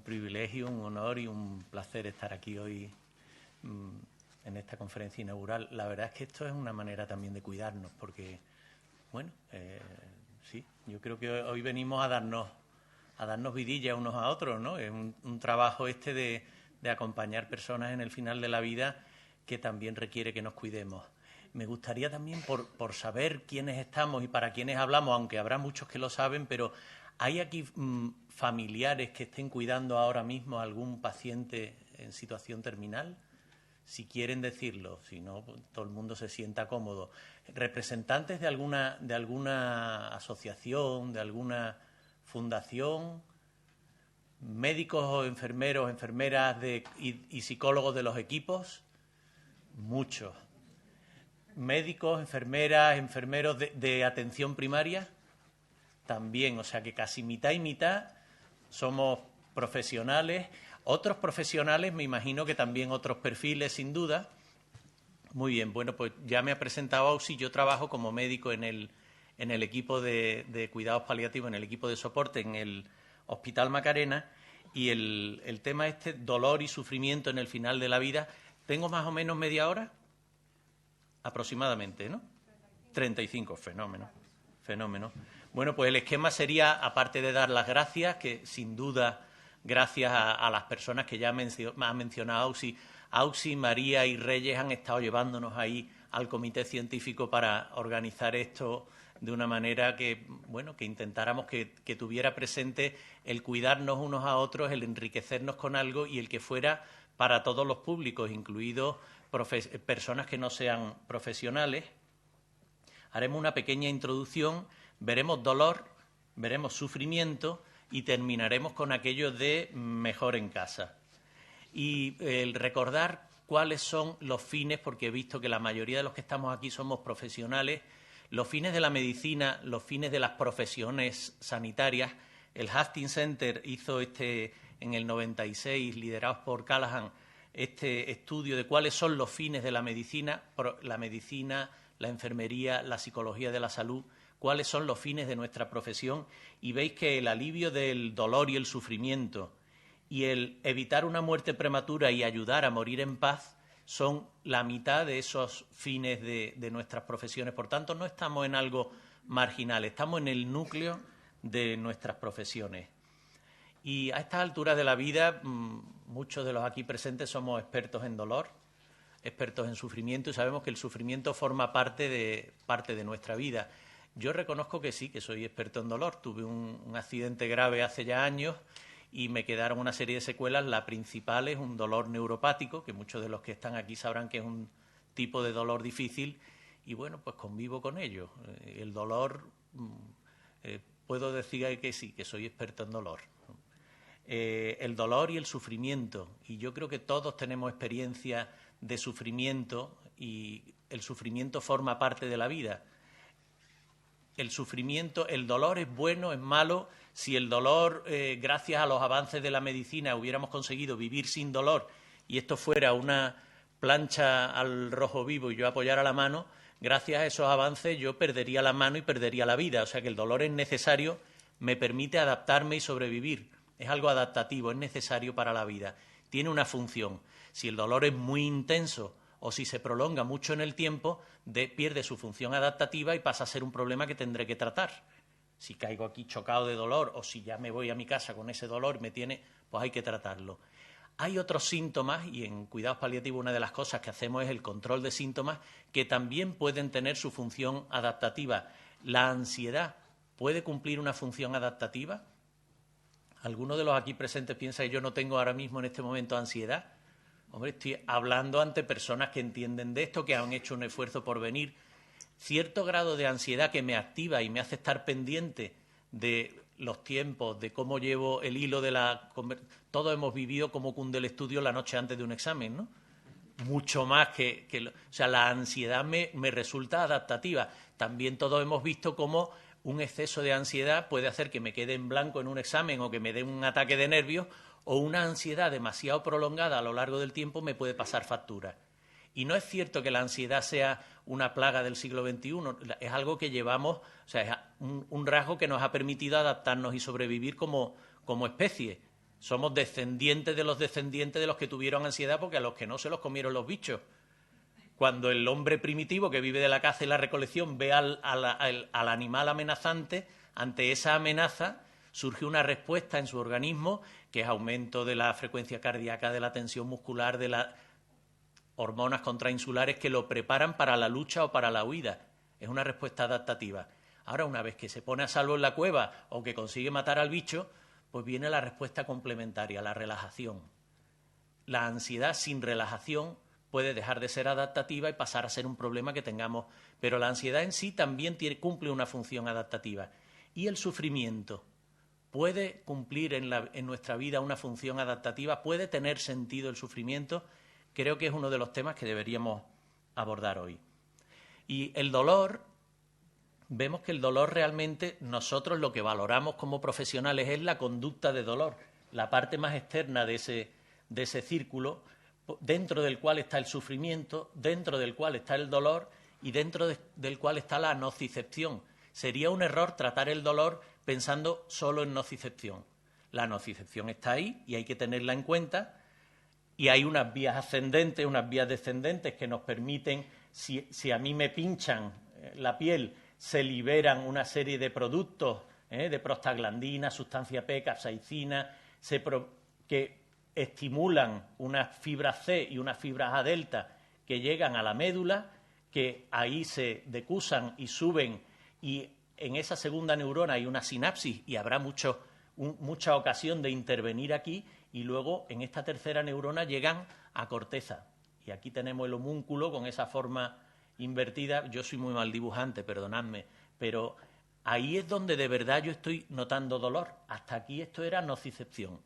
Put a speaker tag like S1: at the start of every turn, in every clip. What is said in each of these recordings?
S1: privilegio, un honor y un placer estar aquí hoy en esta conferencia inaugural. La verdad es que esto es una manera también de cuidarnos, porque, bueno, sí, yo creo que hoy venimos a darnos vidilla unos a otros, ¿no? Es un trabajo de acompañar personas en el final de la vida que también requiere que nos cuidemos. Me gustaría también, por saber quiénes estamos y para quiénes hablamos, aunque habrá muchos que lo saben, pero ¿hay aquí familiares que estén cuidando ahora mismo a algún paciente en situación terminal? Si quieren decirlo, si no, pues, todo el mundo se sienta cómodo. ¿Representantes de alguna asociación, de alguna fundación? ¿Médicos o enfermeros, enfermeras y psicólogos de los equipos? Muchos. ¿Médicos, enfermeras, enfermeros de atención primaria? También, o sea que casi mitad y mitad somos profesionales. Otros profesionales, me imagino que también otros perfiles, sin duda. Muy bien, bueno, pues ya me ha presentado Ausi, yo trabajo como médico en el equipo de cuidados paliativos, en el equipo de soporte en el Hospital Macarena, y el tema dolor y sufrimiento en el final de la vida. ¿Tengo más o menos media hora? Aproximadamente, ¿no? 35, fenómeno. Bueno, pues el esquema sería, aparte de dar las gracias, que sin duda, gracias a las personas que ya ha mencionado Ausi, María y Reyes han estado llevándonos ahí al comité científico para organizar esto de una manera que, bueno, que intentáramos que tuviera presente el cuidarnos unos a otros, el enriquecernos con algo y el que fuera para todos los públicos, incluidos personas que no sean profesionales. Haremos una pequeña introducción, veremos dolor, veremos sufrimiento y terminaremos con aquello de mejor en casa. Y el recordar cuáles son los fines, porque he visto que la mayoría de los que estamos aquí somos profesionales, los fines de la medicina, los fines de las profesiones sanitarias. El Hastings Center hizo en el 96, liderados por Callahan, este estudio de cuáles son los fines de la medicina, la enfermería, la psicología de la salud, cuáles son los fines de nuestra profesión, y veis que el alivio del dolor y el sufrimiento y el evitar una muerte prematura y ayudar a morir en paz son la mitad de esos fines de nuestras profesiones. Por tanto, no estamos en algo marginal, estamos en el núcleo de nuestras profesiones. Y a estas alturas de la vida, muchos de los aquí presentes somos expertos en dolor, expertos en sufrimiento, y sabemos que el sufrimiento forma parte de nuestra vida. Yo reconozco que sí, que soy experto en dolor. Tuve un accidente grave hace ya años y me quedaron una serie de secuelas. La principal es un dolor neuropático, que muchos de los que están aquí sabrán que es un tipo de dolor difícil, y bueno, pues convivo con ello. El dolor, puedo decir que sí, que soy experto en dolor. El dolor y el sufrimiento, y yo creo que todos tenemos experiencia de sufrimiento y el sufrimiento forma parte de la vida. El dolor es bueno, es malo. Si el dolor, gracias a los avances de la medicina, hubiéramos conseguido vivir sin dolor y esto fuera una plancha al rojo vivo y yo apoyara la mano, gracias a esos avances yo perdería la mano y perdería la vida. O sea que el dolor es necesario, me permite adaptarme y sobrevivir. Es algo adaptativo, es necesario para la vida. Tiene una función. Si el dolor es muy intenso o si se prolonga mucho en el tiempo, pierde su función adaptativa y pasa a ser un problema que tendré que tratar. Si caigo aquí chocado de dolor o si ya me voy a mi casa con ese dolor, pues hay que tratarlo. Hay otros síntomas, y en cuidados paliativos una de las cosas que hacemos es el control de síntomas, que también pueden tener su función adaptativa. La ansiedad puede cumplir una función adaptativa. ¿Alguno de los aquí presentes piensa que yo no tengo ahora mismo en este momento ansiedad? Hombre, estoy hablando ante personas que entienden de esto, que han hecho un esfuerzo por venir. Cierto grado de ansiedad que me activa y me hace estar pendiente de los tiempos, de cómo llevo el hilo de la conversación. Todos hemos vivido cómo cunde el estudio la noche antes de un examen, ¿no? Mucho más o sea, la ansiedad me resulta adaptativa. También todos hemos visto cómo un exceso de ansiedad puede hacer que me quede en blanco en un examen o que me dé un ataque de nervios, o una ansiedad demasiado prolongada a lo largo del tiempo me puede pasar factura. Y no es cierto que la ansiedad sea una plaga del siglo XXI, es algo que llevamos, o sea, es un rasgo que nos ha permitido adaptarnos y sobrevivir como especie. Somos descendientes de los que tuvieron ansiedad, porque a los que no se los comieron los bichos. Cuando el hombre primitivo que vive de la caza y la recolección ve al animal amenazante, ante esa amenaza surge una respuesta en su organismo, que es aumento de la frecuencia cardíaca, de la tensión muscular, de las hormonas contrainsulares que lo preparan para la lucha o para la huida. Es una respuesta adaptativa. Ahora, una vez que se pone a salvo en la cueva o que consigue matar al bicho, pues viene la respuesta complementaria, la relajación. La ansiedad sin relajación puede dejar de ser adaptativa y pasar a ser un problema que tengamos. Pero la ansiedad en sí también cumple una función adaptativa. Y el sufrimiento puede cumplir en nuestra vida una función adaptativa, puede tener sentido el sufrimiento. Creo que es uno de los temas que deberíamos abordar hoy. Y el dolor, vemos que el dolor realmente, nosotros lo que valoramos como profesionales es la conducta de dolor, la parte más externa de ese círculo, dentro del cual está el sufrimiento, dentro del cual está el dolor y dentro del cual está la nocicepción. Sería un error tratar el dolor pensando solo en nocicepción. La nocicepción está ahí y hay que tenerla en cuenta, y hay unas vías ascendentes, unas vías descendentes que nos permiten, si a mí me pinchan la piel, se liberan una serie de productos, de prostaglandina, sustancia P, capsaicina, que estimulan unas fibras C y unas fibras A delta que llegan a la médula, que ahí se decusan y suben, y en esa segunda neurona hay una sinapsis y habrá mucha ocasión de intervenir aquí, y luego en esta tercera neurona llegan a corteza. Y aquí tenemos el homúnculo con esa forma invertida. Yo soy muy mal dibujante, perdonadme, pero ahí es donde de verdad yo estoy notando dolor. Hasta aquí esto era nocicepción.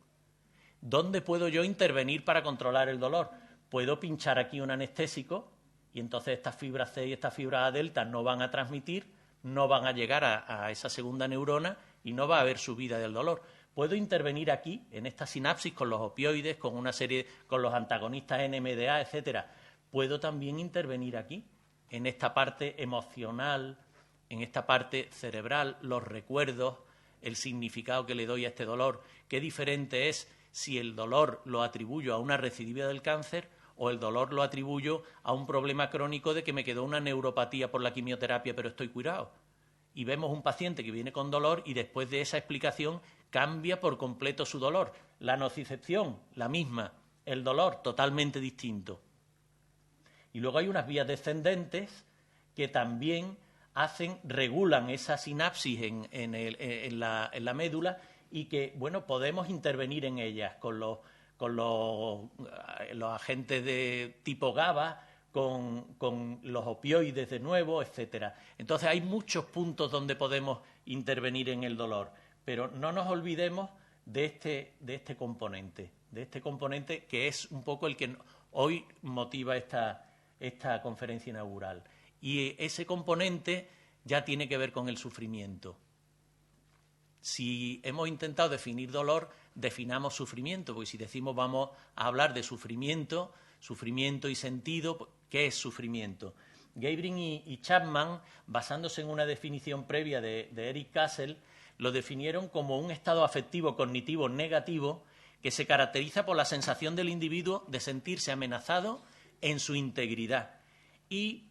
S1: ¿Dónde puedo yo intervenir para controlar el dolor? Puedo pinchar aquí un anestésico y entonces estas fibras C y estas fibras A delta no van a transmitir, no van a llegar a esa segunda neurona y no va a haber subida del dolor. Puedo intervenir aquí, en esta sinapsis, con los opioides, con los antagonistas NMDA, etcétera. Puedo también intervenir aquí, en esta parte emocional, en esta parte cerebral, los recuerdos, el significado que le doy a este dolor. Qué diferente es si el dolor lo atribuyo a una recidiva del cáncer o el dolor lo atribuyo a un problema crónico de que me quedó una neuropatía por la quimioterapia, pero estoy curado. Y vemos un paciente que viene con dolor y después de esa explicación cambia por completo su dolor. La nocicepción, la misma. El dolor, totalmente distinto. Y luego hay unas vías descendentes que también regulan esa sinapsis en la médula, y que, bueno, podemos intervenir en ellas con los agentes de tipo GABA, con los opioides de nuevo, etcétera. Entonces hay muchos puntos donde podemos intervenir en el dolor, pero no nos olvidemos de este componente que es un poco el que hoy motiva esta conferencia inaugural. Y ese componente ya tiene que ver con el sufrimiento. Si hemos intentado definir dolor, definamos sufrimiento, porque si decimos vamos a hablar de sufrimiento y sentido, ¿qué es sufrimiento? Gabrin y Chapman, basándose en una definición previa de Eric Kassel, lo definieron como un estado afectivo cognitivo negativo que se caracteriza por la sensación del individuo de sentirse amenazado en su integridad y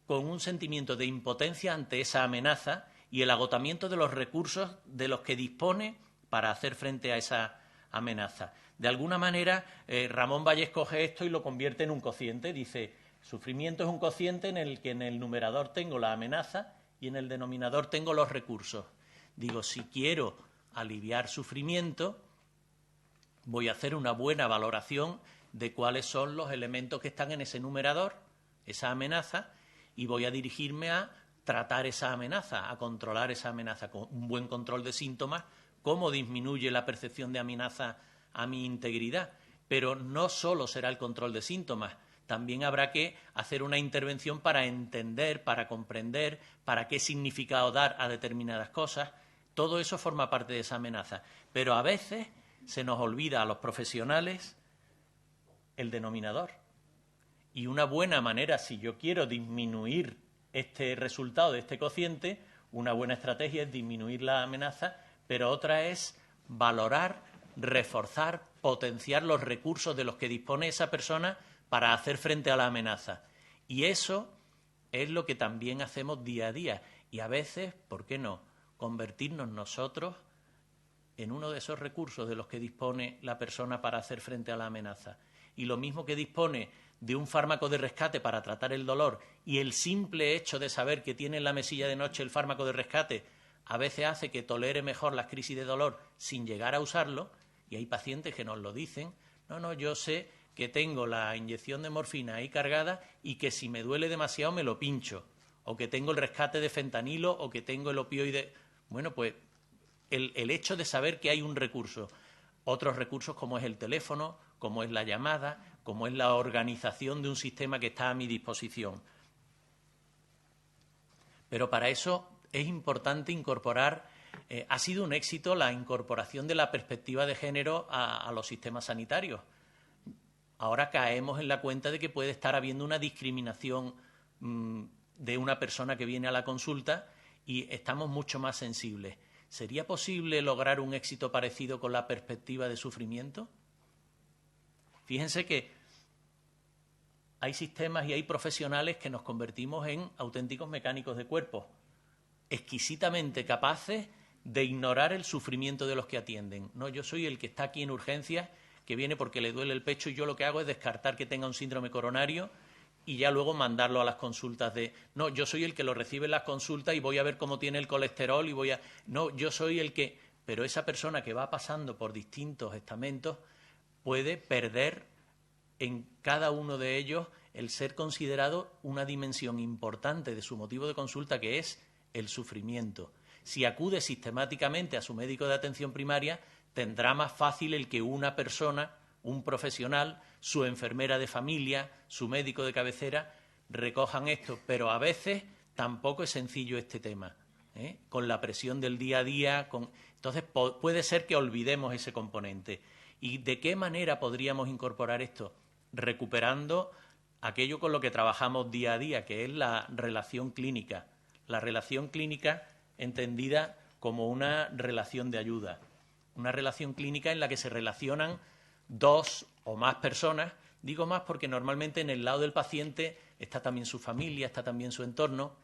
S1: con un sentimiento de impotencia ante esa amenaza y el agotamiento de los recursos de los que dispone para hacer frente a esa amenaza. De alguna manera, Ramón Valles coge esto y lo convierte en un cociente. Dice, sufrimiento es un cociente en el que en el numerador tengo la amenaza y en el denominador tengo los recursos. Digo, si quiero aliviar sufrimiento, voy a hacer una buena valoración de cuáles son los elementos que están en ese numerador, esa amenaza, y voy a dirigirme a tratar esa amenaza, a controlar esa amenaza con un buen control de síntomas, cómo disminuye la percepción de amenaza a mi integridad. Pero no solo será el control de síntomas, también habrá que hacer una intervención para entender, para comprender, para qué significado dar a determinadas cosas. Todo eso forma parte de esa amenaza. Pero a veces se nos olvida a los profesionales el denominador. Y una buena manera, si yo quiero disminuir este resultado de este cociente, una buena estrategia es disminuir la amenaza, pero otra es valorar reforzar, potenciar los recursos de los que dispone esa persona para hacer frente a la amenaza. Y eso es lo que también hacemos día a día. Y a veces, ¿por qué no?, convertirnos nosotros en uno de esos recursos de los que dispone la persona para hacer frente a la amenaza. Y lo mismo que dispone de un fármaco de rescate para tratar el dolor, y el simple hecho de saber que tiene en la mesilla de noche el fármaco de rescate a veces hace que tolere mejor las crisis de dolor sin llegar a usarlo, y hay pacientes que nos lo dicen: no, yo sé que tengo la inyección de morfina ahí cargada y que si me duele demasiado me lo pincho, o que tengo el rescate de fentanilo, o que tengo el opioide. Bueno, pues el hecho de saber que hay un recurso, otros recursos como es el teléfono, como es la llamada, como es la organización de un sistema que está a mi disposición. Pero para eso es importante incorporar, ha sido un éxito la incorporación de la perspectiva de género a los sistemas sanitarios. Ahora caemos en la cuenta de que puede estar habiendo una discriminación de una persona que viene a la consulta y estamos mucho más sensibles. ¿Sería posible lograr un éxito parecido con la perspectiva de sufrimiento? Fíjense que hay sistemas y hay profesionales que nos convertimos en auténticos mecánicos de cuerpos, exquisitamente capaces de ignorar el sufrimiento de los que atienden. No, yo soy el que está aquí en urgencias, que viene porque le duele el pecho, y yo lo que hago es descartar que tenga un síndrome coronario y ya luego mandarlo a las consultas de... No, yo soy el que lo recibe en las consultas y voy a ver cómo tiene el colesterol y voy a... No, yo soy el que... Pero esa persona que va pasando por distintos estamentos puede perder en cada uno de ellos el ser considerado una dimensión importante de su motivo de consulta, que es el sufrimiento. Si acude sistemáticamente a su médico de atención primaria, tendrá más fácil el que una persona, un profesional, su enfermera de familia, su médico de cabecera, recojan esto. Pero a veces tampoco es sencillo este tema, con la presión del día a día. Entonces puede ser que olvidemos ese componente. ¿Y de qué manera podríamos incorporar esto? Recuperando aquello con lo que trabajamos día a día, que es la relación clínica. La relación clínica entendida como una relación de ayuda. Una relación clínica en la que se relacionan dos o más personas. Digo más porque normalmente en el lado del paciente está también su familia, está también su entorno,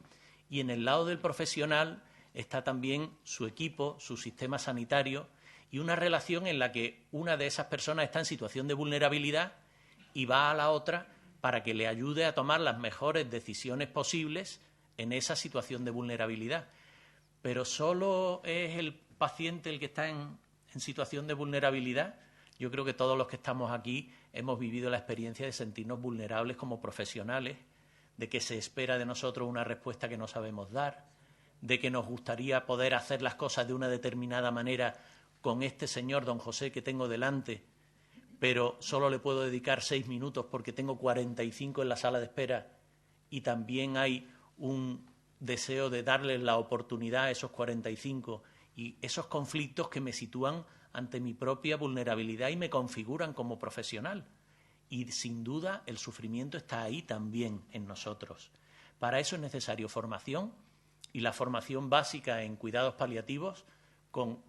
S1: y en el lado del profesional está también su equipo, su sistema sanitario, y una relación en la que una de esas personas está en situación de vulnerabilidad y va a la otra para que le ayude a tomar las mejores decisiones posibles en esa situación de vulnerabilidad. Pero ¿solo es el paciente el que está en situación de vulnerabilidad? Yo creo que todos los que estamos aquí hemos vivido la experiencia de sentirnos vulnerables como profesionales, de que se espera de nosotros una respuesta que no sabemos dar, de que nos gustaría poder hacer las cosas de una determinada manera con este señor don José que tengo delante, pero solo le puedo dedicar 6 minutos porque tengo 45 en la sala de espera, y también hay un deseo de darles la oportunidad a esos 45, y esos conflictos que me sitúan ante mi propia vulnerabilidad y me configuran como profesional. Y sin duda el sufrimiento está ahí también en nosotros. Para eso es necesario formación, y la formación básica en cuidados paliativos con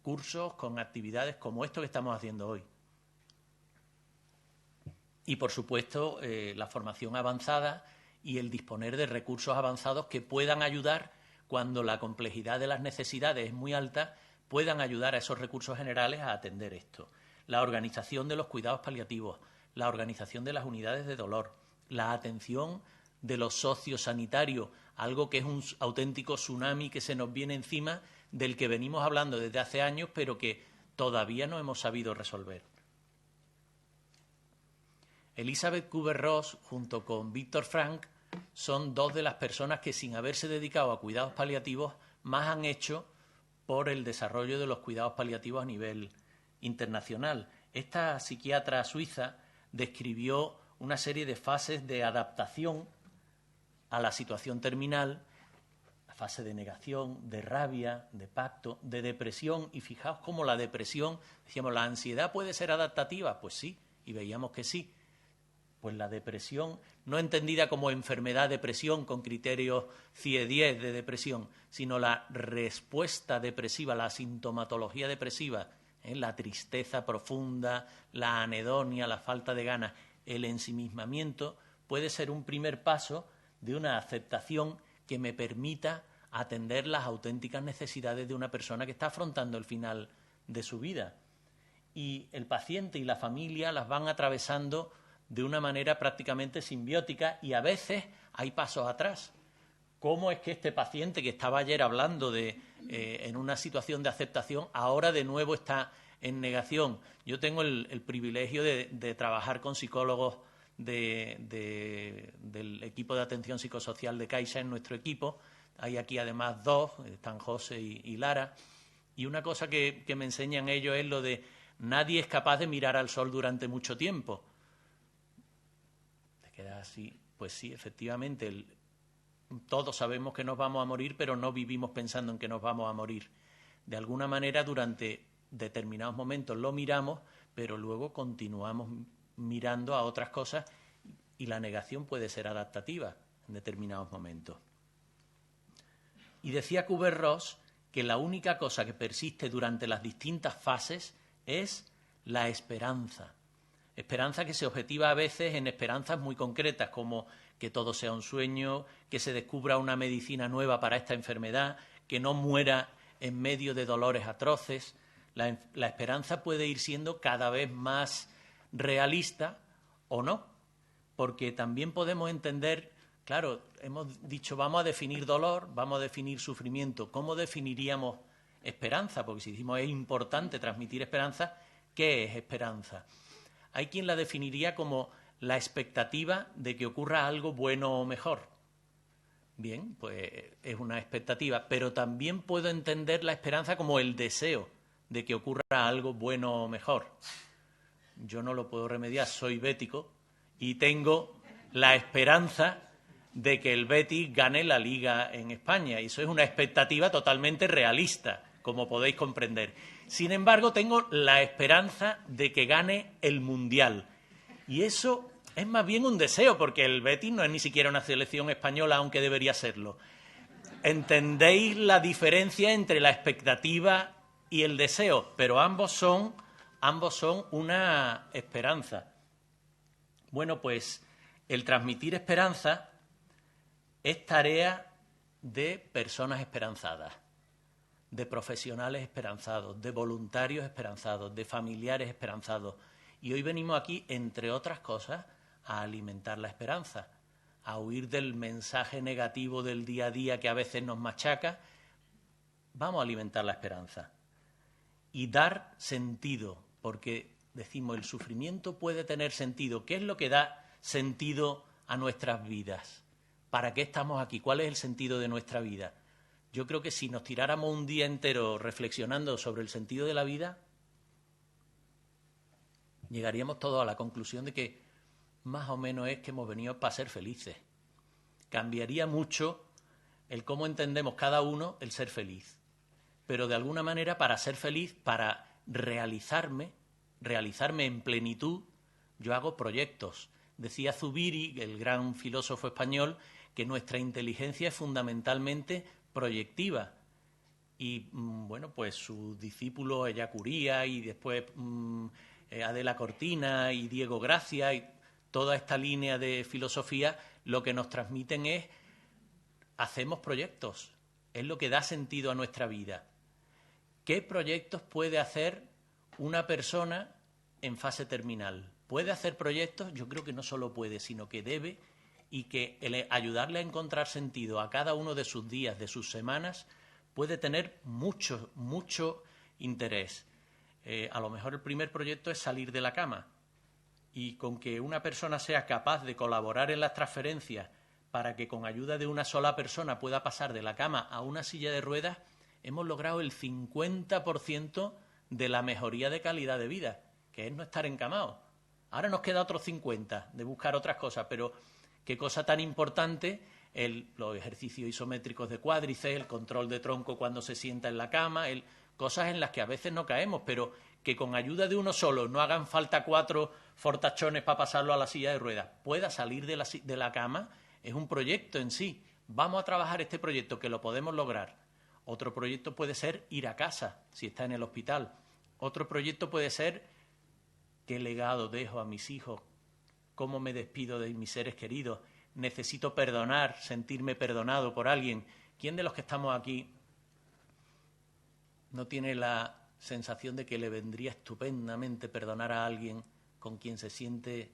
S1: cursos, con actividades como esto que estamos haciendo hoy. Y, por supuesto, la formación avanzada y el disponer de recursos avanzados que puedan ayudar cuando la complejidad de las necesidades es muy alta, puedan ayudar a esos recursos generales a atender esto. La organización de los cuidados paliativos, la organización de las unidades de dolor, la atención de los sociosanitarios, algo que es un auténtico tsunami que se nos viene encima, del que venimos hablando desde hace años, pero que todavía no hemos sabido resolver. Elizabeth Kübler-Ross, junto con Víctor Frank, son dos de las personas que, sin haberse dedicado a cuidados paliativos, más han hecho por el desarrollo de los cuidados paliativos a nivel internacional. Esta psiquiatra suiza describió una serie de fases de adaptación a la situación terminal, la fase de negación, de rabia, de pacto, de depresión, y fijaos cómo la depresión, decíamos, ¿la ansiedad puede ser adaptativa? Pues sí, y veíamos que sí. Pues la depresión, no entendida como enfermedad depresión con criterios CIE-10 de depresión, sino la respuesta depresiva, la sintomatología depresiva La tristeza profunda, la anedonia, la falta de ganas, el ensimismamiento puede ser un primer paso de una aceptación que me permita atender las auténticas necesidades de una persona que está afrontando el final de su vida. Y el paciente y la familia las van atravesando de una manera prácticamente simbiótica y a veces hay pasos atrás. ¿Cómo es que este paciente que estaba ayer hablando en una situación de aceptación ahora de nuevo está en negación? Yo tengo el privilegio de trabajar con psicólogos del equipo de atención psicosocial de Caixa en nuestro equipo. Hay aquí además dos, están José y Lara. Y una cosa que me enseñan ellos es lo de nadie es capaz de mirar al sol durante mucho tiempo. Te quedas así. Pues sí, efectivamente, todos sabemos que nos vamos a morir, pero no vivimos pensando en que nos vamos a morir. De alguna manera, durante determinados momentos lo miramos, pero luego continuamos mirando a otras cosas y la negación puede ser adaptativa en determinados momentos. Y decía Kübler-Ross que la única cosa que persiste durante las distintas fases es la esperanza. Esperanza que se objetiva a veces en esperanzas muy concretas, como que todo sea un sueño, que se descubra una medicina nueva para esta enfermedad, que no muera en medio de dolores atroces. La esperanza puede ir siendo cada vez más realista o no, porque también podemos entender, claro, hemos dicho vamos a definir dolor, vamos a definir sufrimiento. ¿Cómo definiríamos esperanza? Porque si decimos es importante transmitir esperanza, ¿qué es esperanza? Hay quien la definiría como la expectativa de que ocurra algo bueno o mejor. Bien, pues es una expectativa, pero también puedo entender la esperanza como el deseo de que ocurra algo bueno o mejor. Yo no lo puedo remediar, soy bético y tengo la esperanza de que el Betis gane la Liga en España. Y eso es una expectativa totalmente realista, como podéis comprender. Sin embargo, tengo la esperanza de que gane el Mundial. Y eso es más bien un deseo, porque el Betis no es ni siquiera una selección española, aunque debería serlo. ¿Entendéis la diferencia entre la expectativa y el deseo? Pero ambos son una esperanza. Bueno, pues el transmitir esperanza es tarea de personas esperanzadas, de profesionales esperanzados, de voluntarios esperanzados, de familiares esperanzados. Y hoy venimos aquí, entre otras cosas, a alimentar la esperanza, a huir del mensaje negativo del día a día que a veces nos machaca. Vamos a alimentar la esperanza y dar sentido, porque decimos el sufrimiento puede tener sentido. ¿Qué es lo que da sentido a nuestras vidas? ¿Para qué estamos aquí? ¿Cuál es el sentido de nuestra vida? Yo creo que si nos tiráramos un día entero reflexionando sobre el sentido de la vida, llegaríamos todos a la conclusión de que más o menos es que hemos venido para ser felices. Cambiaría mucho el cómo entendemos cada uno el ser feliz. Pero de alguna manera, para ser feliz, para realizarme en plenitud, yo hago proyectos. Decía Zubiri, el gran filósofo español, que nuestra inteligencia es fundamentalmente proyectiva. Y, bueno, pues sus discípulos, Ellacuría y después Adela Cortina y Diego Gracia y toda esta línea de filosofía, lo que nos transmiten es, hacemos proyectos, es lo que da sentido a nuestra vida. ¿Qué proyectos puede hacer una persona en fase terminal? ¿Puede hacer proyectos? Yo creo que no solo puede, sino que debe, y que ayudarle a encontrar sentido a cada uno de sus días, de sus semanas, puede tener mucho interés. A lo mejor el primer proyecto es salir de la cama, y con que una persona sea capaz de colaborar en las transferencias para que con ayuda de una sola persona pueda pasar de la cama a una silla de ruedas, hemos logrado el 50% de la mejoría de calidad de vida, que es no estar encamados. Ahora nos queda otros 50% de buscar otras cosas, pero qué cosa tan importante los ejercicios isométricos de cuádriceps, el control de tronco cuando se sienta en la cama, cosas en las que a veces no caemos, pero que con ayuda de uno solo no hagan falta 4 fortachones para pasarlo a la silla de ruedas, pueda salir de la cama, es un proyecto en sí. Vamos a trabajar este proyecto, que lo podemos lograr. Otro proyecto puede ser ir a casa, si está en el hospital. Otro proyecto puede ser qué legado dejo a mis hijos, cómo me despido de mis seres queridos, necesito perdonar, sentirme perdonado por alguien. ¿Quién de los que estamos aquí no tiene la sensación de que le vendría estupendamente perdonar a alguien con quien se siente,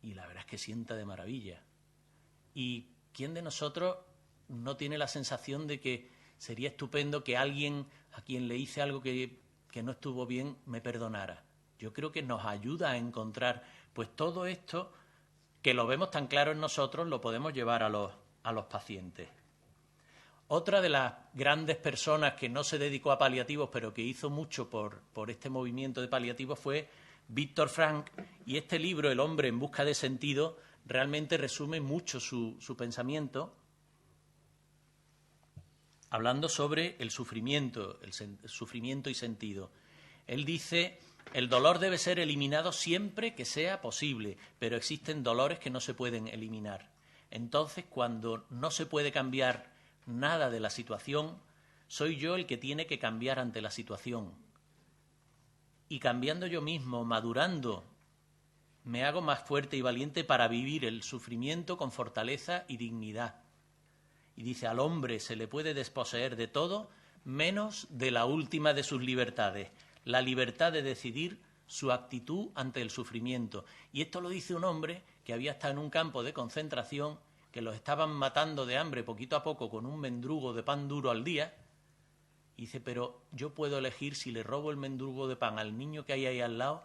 S1: y la verdad es que sienta de maravilla? ¿Y quién de nosotros no tiene la sensación de que sería estupendo que alguien a quien le hice algo que no estuvo bien me perdonara? Yo creo que nos ayuda a encontrar, pues todo esto que lo vemos tan claro en nosotros, lo podemos llevar a los pacientes. Otra de las grandes personas que no se dedicó a paliativos, pero que hizo mucho por este movimiento de paliativos, fue Viktor Frankl, y este libro, El hombre en busca de sentido, realmente resume mucho su pensamiento, hablando sobre el sufrimiento y sentido. Él dice: el dolor debe ser eliminado siempre que sea posible, pero existen dolores que no se pueden eliminar. Entonces, cuando no se puede cambiar nada de la situación, soy yo el que tiene que cambiar ante la situación. Y cambiando yo mismo, madurando, me hago más fuerte y valiente para vivir el sufrimiento con fortaleza y dignidad. Y dice: al hombre se le puede desposeer de todo menos de la última de sus libertades, la libertad de decidir su actitud ante el sufrimiento. Y esto lo dice un hombre que había estado en un campo de concentración, que los estaban matando de hambre poquito a poco con un mendrugo de pan duro al día. Y dice: pero yo puedo elegir si le robo el mendrugo de pan al niño que hay ahí al lado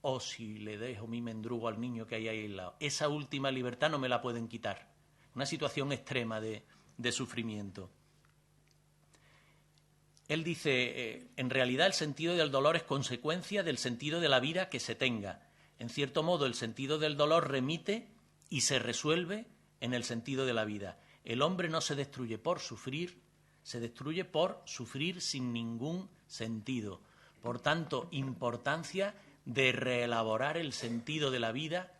S1: o si le dejo mi mendrugo al niño que hay ahí al lado. Esa última libertad no me la pueden quitar. Una situación extrema de sufrimiento. Él dice: en realidad el sentido del dolor es consecuencia del sentido de la vida que se tenga. En cierto modo, el sentido del dolor remite y se resuelve en el sentido de la vida. El hombre no se destruye por sufrir, se destruye por sufrir sin ningún sentido. Por tanto, importancia de reelaborar el sentido de la vida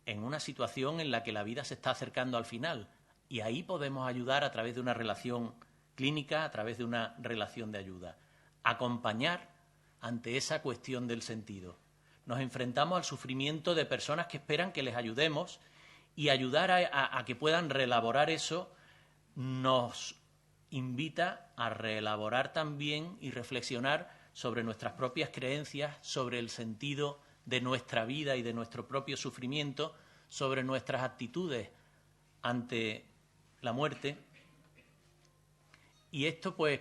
S1: en una situación en la que la vida se está acercando al final. Y ahí podemos ayudar a través de una relación clínica, a través de una relación de ayuda. Acompañar ante esa cuestión del sentido. Nos enfrentamos al sufrimiento de personas que esperan que les ayudemos, y ayudar a que puedan reelaborar eso nos invita a reelaborar también y reflexionar sobre nuestras propias creencias, sobre el sentido de nuestra vida y de nuestro propio sufrimiento, sobre nuestras actitudes ante la muerte. Y esto, pues,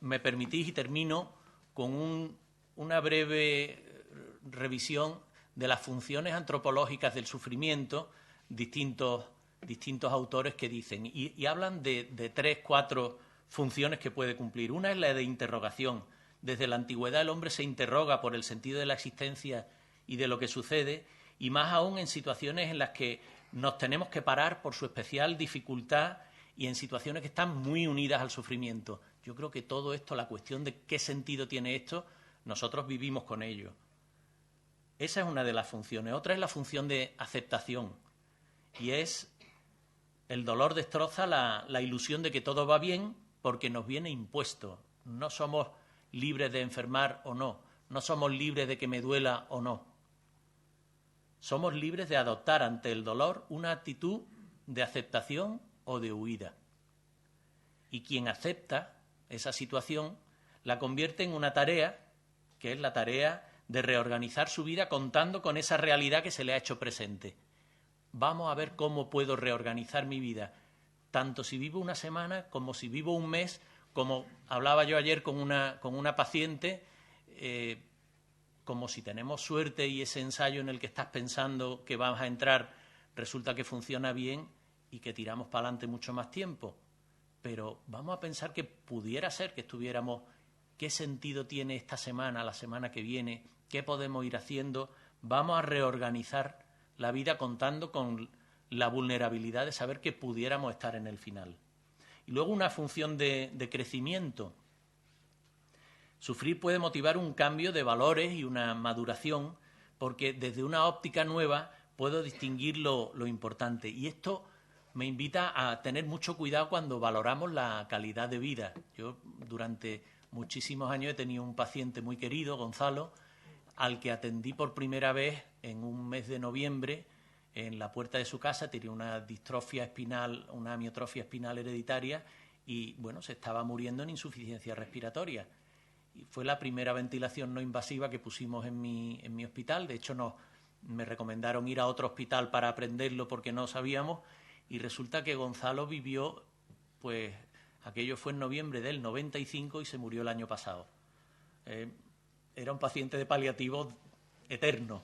S1: me permitís y termino con una breve revisión de las funciones antropológicas del sufrimiento, distintos autores que dicen, y hablan de 3, 4 funciones que puede cumplir. Una es la de interrogación. Desde la antigüedad el hombre se interroga por el sentido de la existencia y de lo que sucede, y más aún en situaciones en las que nos tenemos que parar por su especial dificultad y en situaciones que están muy unidas al sufrimiento. Yo creo que todo esto, la cuestión de qué sentido tiene esto, nosotros vivimos con ello. Esa es una de las funciones. Otra es la función de aceptación, y es: el dolor destroza la ilusión de que todo va bien porque nos viene impuesto. No somos libres de enfermar o no, no somos libres de que me duela o no. Somos libres de adoptar ante el dolor una actitud de aceptación o de huida. Y quien acepta esa situación la convierte en una tarea, que es la tarea de reorganizar su vida contando con esa realidad que se le ha hecho presente. Vamos a ver cómo puedo reorganizar mi vida, tanto si vivo una semana como si vivo un mes, como hablaba yo ayer con una paciente, como si tenemos suerte y ese ensayo en el que estás pensando que vas a entrar resulta que funciona bien y que tiramos para adelante mucho más tiempo. Pero vamos a pensar que pudiera ser que estuviéramos, ¿qué sentido tiene esta semana, la semana que viene? ¿Qué podemos ir haciendo? Vamos a reorganizar la vida contando con la vulnerabilidad de saber que pudiéramos estar en el final. Y luego una función de crecimiento. Sufrir puede motivar un cambio de valores y una maduración, porque desde una óptica nueva puedo distinguir lo importante. Y esto me invita a tener mucho cuidado cuando valoramos la calidad de vida. Yo durante muchísimos años he tenido un paciente muy querido, Gonzalo, al que atendí por primera vez en un mes de noviembre en la puerta de su casa. Tenía una distrofia espinal, una amiotrofia espinal hereditaria y, bueno, se estaba muriendo en insuficiencia respiratoria. Y fue la primera ventilación no invasiva que pusimos en mi hospital. De hecho, me recomendaron ir a otro hospital para aprenderlo porque no sabíamos, y resulta que Gonzalo vivió, pues aquello fue en noviembre del 95 y se murió el año pasado. Era un paciente de paliativos eterno.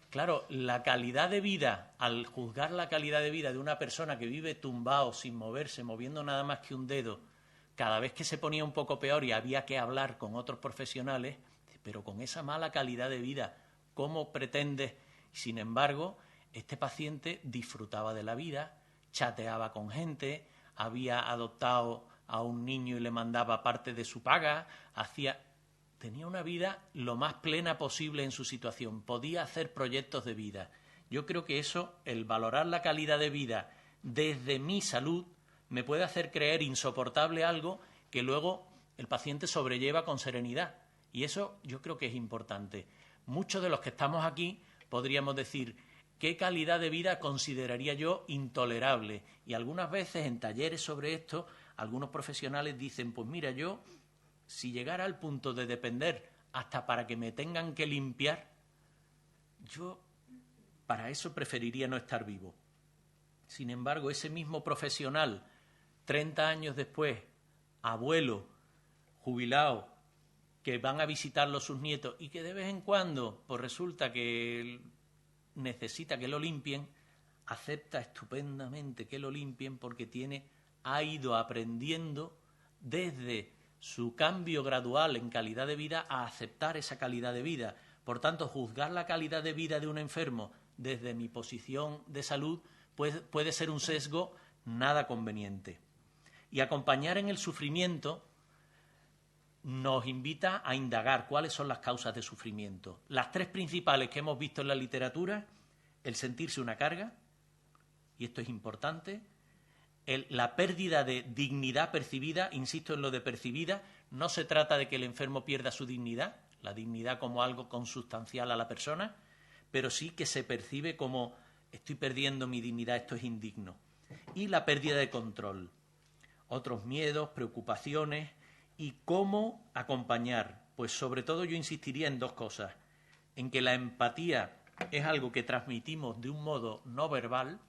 S1: Claro, la calidad de vida, al juzgar la calidad de vida de una persona que vive tumbado, sin moverse, moviendo nada más que un dedo, cada vez que se ponía un poco peor y había que hablar con otros profesionales, pero con esa mala calidad de vida, ¿cómo pretendes? Sin embargo, este paciente disfrutaba de la vida, chateaba con gente, había adoptado a un niño y le mandaba parte de su paga, tenía una vida lo más plena posible en su situación, podía hacer proyectos de vida. Yo creo que eso, el valorar la calidad de vida desde mi salud, me puede hacer creer insoportable algo que luego el paciente sobrelleva con serenidad. Y eso yo creo que es importante. Muchos de los que estamos aquí podríamos decir, ¿qué calidad de vida consideraría yo intolerable? Y algunas veces en talleres sobre esto, algunos profesionales dicen, pues mira, yo, si llegara al punto de depender hasta para que me tengan que limpiar, yo para eso preferiría no estar vivo. Sin embargo, ese mismo profesional, 30 años después, abuelo, jubilado, que van a visitarlo sus nietos y que de vez en cuando pues resulta que necesita que lo limpien, acepta estupendamente que lo limpien porque ha ido aprendiendo desde su cambio gradual en calidad de vida a aceptar esa calidad de vida. Por tanto, juzgar la calidad de vida de un enfermo desde mi posición de salud puede ser un sesgo nada conveniente. Y acompañar en el sufrimiento nos invita a indagar cuáles son las causas de sufrimiento. Las tres principales que hemos visto en la literatura: el sentirse una carga, y esto es importante, la pérdida de dignidad percibida. Insisto en lo de percibida, no se trata de que el enfermo pierda su dignidad, la dignidad como algo consustancial a la persona, pero sí que se percibe como estoy perdiendo mi dignidad, esto es indigno. Y la pérdida de control, otros miedos, preocupaciones. ¿Y cómo acompañar? Pues sobre todo yo insistiría en dos cosas: en que la empatía es algo que transmitimos de un modo no verbal.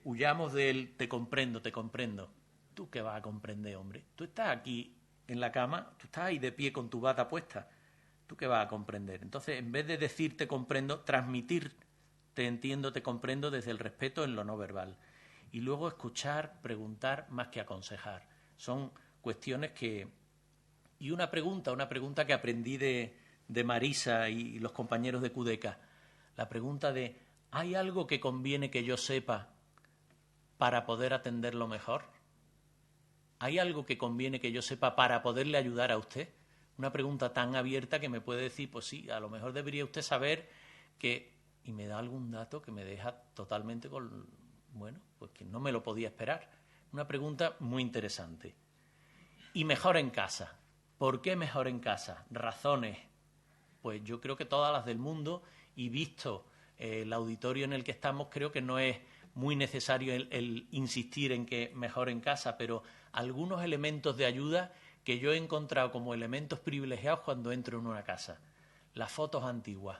S1: Huyamos del te comprendo, te comprendo. ¿Tú qué vas a comprender, hombre? Tú estás aquí en la cama, tú estás ahí de pie con tu bata puesta. ¿Tú qué vas a comprender? Entonces, en vez de decir te comprendo, transmitir te entiendo, te comprendo desde el respeto en lo no verbal. Y luego escuchar, preguntar más que aconsejar. Son cuestiones que... Y una pregunta que aprendí de Marisa y los compañeros de Cudeca. La pregunta de, ¿hay algo que conviene que yo sepa para poder atenderlo mejor? ¿Hay algo que conviene que yo sepa para poderle ayudar a usted? Una pregunta tan abierta que me puede decir, pues sí, a lo mejor debería usted saber que... Y me da algún dato que me deja totalmente pues que no me lo podía esperar. Una pregunta muy interesante. Y mejor en casa. ¿Por qué mejor en casa? Razones. Pues yo creo que todas las del mundo, y visto el auditorio en el que estamos, creo que no es muy necesario el insistir en que mejor en casa, pero algunos elementos de ayuda que yo he encontrado como elementos privilegiados cuando entro en una casa. Las fotos antiguas,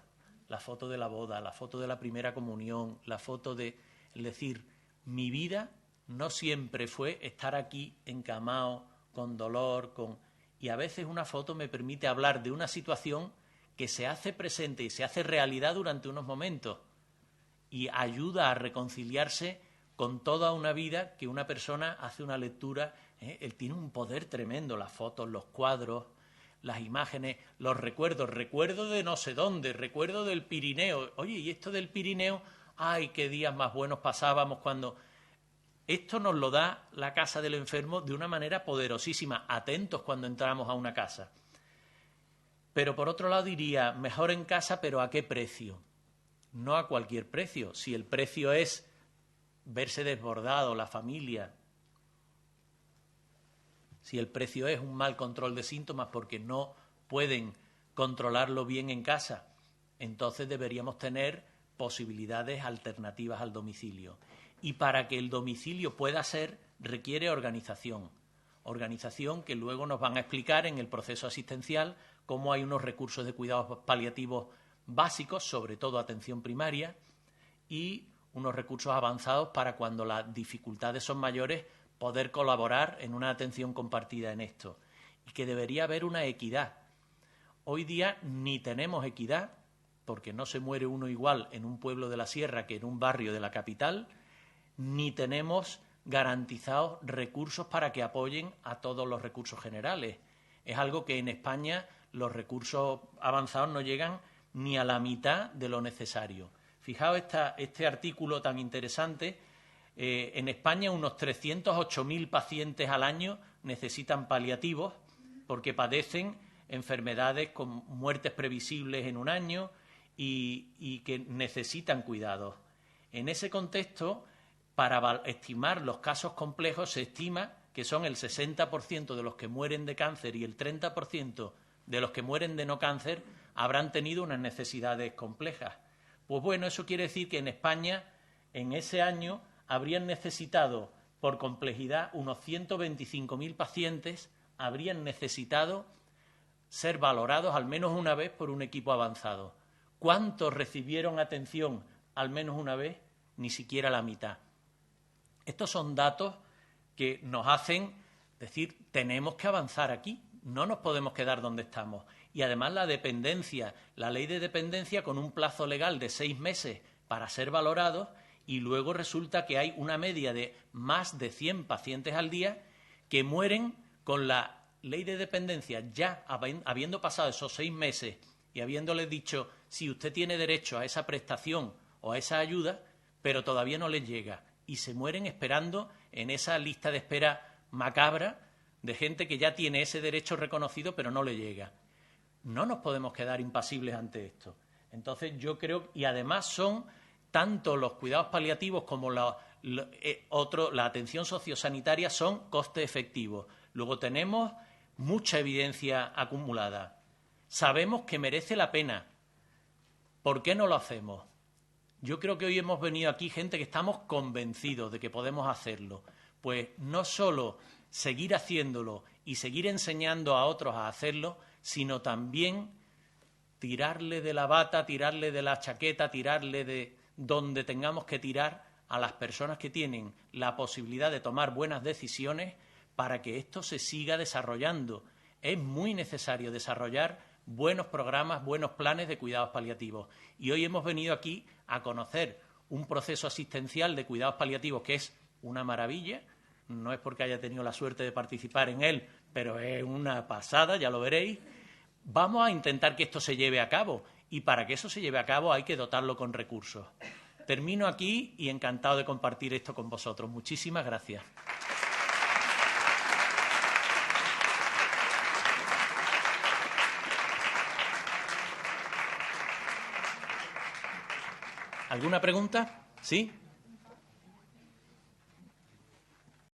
S1: la foto de la boda, la foto de la primera comunión, la foto de... Es decir, mi vida no siempre fue estar aquí encamado, con dolor, y a veces una foto me permite hablar de una situación que se hace presente y se hace realidad durante unos momentos y ayuda a reconciliarse con toda una vida que una persona hace una lectura. Él tiene un poder tremendo, las fotos, los cuadros, las imágenes, los recuerdos, recuerdo de no sé dónde, recuerdo del Pirineo. Oye, y esto del Pirineo, ay, qué días más buenos pasábamos cuando... Esto nos lo da la casa del enfermo de una manera poderosísima. Atentos cuando entramos a una casa. Pero por otro lado diría, mejor en casa, pero ¿a qué precio? No a cualquier precio. Si el precio es verse desbordado, la familia, Si el precio es un mal control de síntomas porque no pueden controlarlo bien en casa, entonces deberíamos tener posibilidades alternativas al domicilio. Y para que el domicilio pueda ser, requiere organización. Organización que luego nos van a explicar en el proceso asistencial cómo hay unos recursos de cuidados paliativos básicos, sobre todo atención primaria, y unos recursos avanzados para cuando las dificultades son mayores poder colaborar en una atención compartida en esto. Y que debería haber una equidad. Hoy día ni tenemos equidad, porque no se muere uno igual en un pueblo de la sierra que en un barrio de la capital, ni tenemos garantizados recursos para que apoyen a todos los recursos generales. Es algo que en España los recursos avanzados no llegan ni a la mitad de lo necesario. Fijaos este artículo tan interesante. En España unos 308.000 pacientes al año necesitan paliativos porque padecen enfermedades con muertes previsibles en un año y que necesitan cuidados. En ese contexto, para estimar los casos complejos, se estima que son el 60% de los que mueren de cáncer y el 30% de los que mueren de no cáncer habrán tenido unas necesidades complejas. Pues bueno, eso quiere decir que en España, en ese año, habrían necesitado, por complejidad, unos 125.000 pacientes, habrían necesitado ser valorados al menos una vez por un equipo avanzado. ¿Cuántos recibieron atención al menos una vez? Ni siquiera la mitad. Estos son datos que nos hacen decir, tenemos que avanzar aquí, no nos podemos quedar donde estamos. Y además la dependencia, la ley de dependencia con un plazo legal de 6 meses para ser valorados, y luego resulta que hay una media de más de 100 pacientes al día que mueren con la ley de dependencia ya habiendo pasado esos 6 meses y habiéndoles dicho si usted tiene derecho a esa prestación o a esa ayuda, pero todavía no les llega. Y se mueren esperando en esa lista de espera macabra de gente que ya tiene ese derecho reconocido pero no le llega. No nos podemos quedar impasibles ante esto. Entonces yo creo, y además son tanto los cuidados paliativos como la atención sociosanitaria son coste efectivos. Luego tenemos mucha evidencia acumulada. Sabemos que merece la pena. ¿Por qué no lo hacemos? Yo creo que hoy hemos venido aquí gente que estamos convencidos de que podemos hacerlo. Pues no solo seguir haciéndolo y seguir enseñando a otros a hacerlo, sino también tirarle de la bata, tirarle de la chaqueta, tirarle de donde tengamos que tirar a las personas que tienen la posibilidad de tomar buenas decisiones para que esto se siga desarrollando. Es muy necesario desarrollar buenos programas, buenos planes de cuidados paliativos. Y hoy hemos venido aquí a conocer un proceso asistencial de cuidados paliativos que es una maravilla. No es porque haya tenido la suerte de participar en él, pero es una pasada, ya lo veréis. Vamos a intentar que esto se lleve a cabo y para que eso se lleve a cabo hay que dotarlo con recursos. Termino aquí y encantado de compartir esto con vosotros. Muchísimas gracias. ¿Alguna pregunta? ¿Sí?